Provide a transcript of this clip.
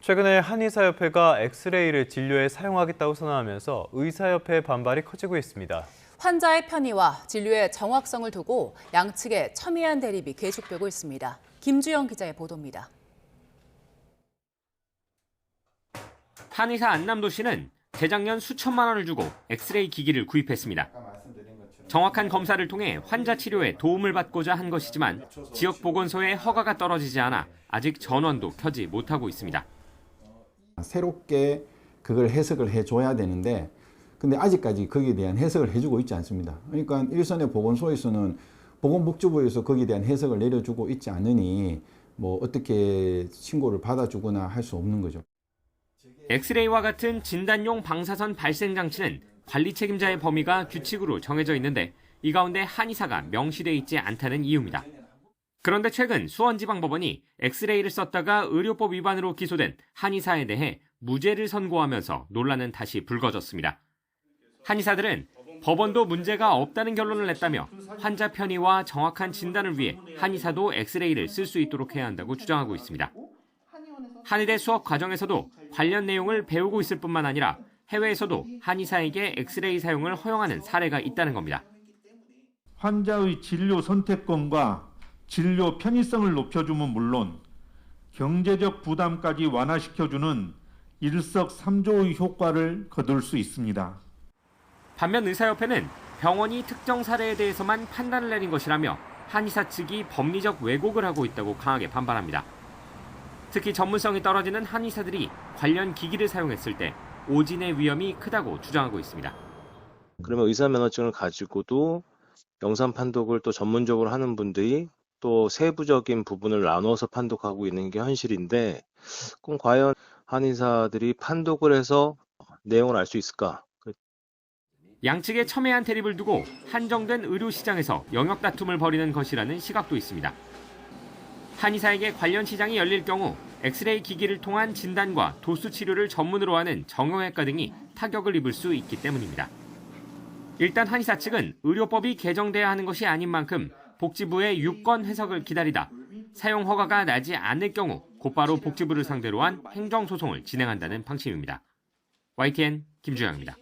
최근에 한의사협회가 엑스레이를 진료에 사용하겠다고 선언하면서 의사협회의 반발이 커지고 있습니다. 환자의 편의와 진료의 정확성을 두고 양측의 첨예한 대립이 계속되고 있습니다. 김주영 기자의 보도입니다. 한의사 안남도 씨는 재작년 수천만 원을 주고 엑스레이 기기를 구입했습니다. 정확한 검사를 통해 환자 치료에 도움을 받고자 한 것이지만 지역 보건소의 허가가 떨어지지 않아 아직 전원도 켜지 못하고 있습니다. 새롭게 그걸 해석을 해줘야 되는데 근데 아직까지 거기에 대한 해석을 해주고 있지 않습니다. 그러니까 일선의 보건소에서는 보건복지부에서 거기에 대한 해석을 내려주고 있지 않으니 뭐 어떻게 신고를 받아주거나 할 수 없는 거죠. 엑스레이와 같은 진단용 방사선 발생 장치는 관리 책임자의 범위가 규칙으로 정해져 있는데 이 가운데 한의사가 명시돼 있지 않다는 이유입니다. 그런데 최근 수원지방법원이 엑스레이를 썼다가 의료법 위반으로 기소된 한의사에 대해 무죄를 선고하면서 논란은 다시 불거졌습니다. 한의사들은 법원도 문제가 없다는 결론을 냈다며 환자 편의와 정확한 진단을 위해 한의사도 엑스레이를 쓸 수 있도록 해야 한다고 주장하고 있습니다. 한의대 수업 과정에서도 관련 내용을 배우고 있을 뿐만 아니라 해외에서도 한의사에게 엑스레이 사용을 허용하는 사례가 있다는 겁니다. 환자의 진료 선택권과 진료 편의성을 높여주면 물론 경제적 부담까지 완화시켜주는 일석삼조의 효과를 거둘 수 있습니다. 반면 의사협회는 병원이 특정 사례에 대해서만 판단을 내린 것이라며 한의사 측이 법리적 왜곡을 하고 있다고 강하게 반발합니다. 특히 전문성이 떨어지는 한의사들이 관련 기기를 사용했을 때 오진의 위험이 크다고 주장하고 있습니다. 그러면 의사 면허증을 가지고도 영상 판독을 또 전문적으로 하는 분들이 또 세부적인 부분을 나눠서 판독하고 있는 게 현실인데 그럼 과연 한의사들이 판독을 해서 내용을 알 수 있을까? 양측의 첨예한 대립을 두고 한정된 의료시장에서 영역 다툼을 벌이는 것이라는 시각도 있습니다. 한의사에게 관련 시장이 열릴 경우 엑스레이 기기를 통한 진단과 도수 치료를 전문으로 하는 정형외과 등이 타격을 입을 수 있기 때문입니다. 일단 한의사 측은 의료법이 개정돼야 하는 것이 아닌 만큼 복지부의 유권 해석을 기다리다 사용 허가가 나지 않을 경우 곧바로 복지부를 상대로 한 행정소송을 진행한다는 방침입니다. YTN 김주영입니다.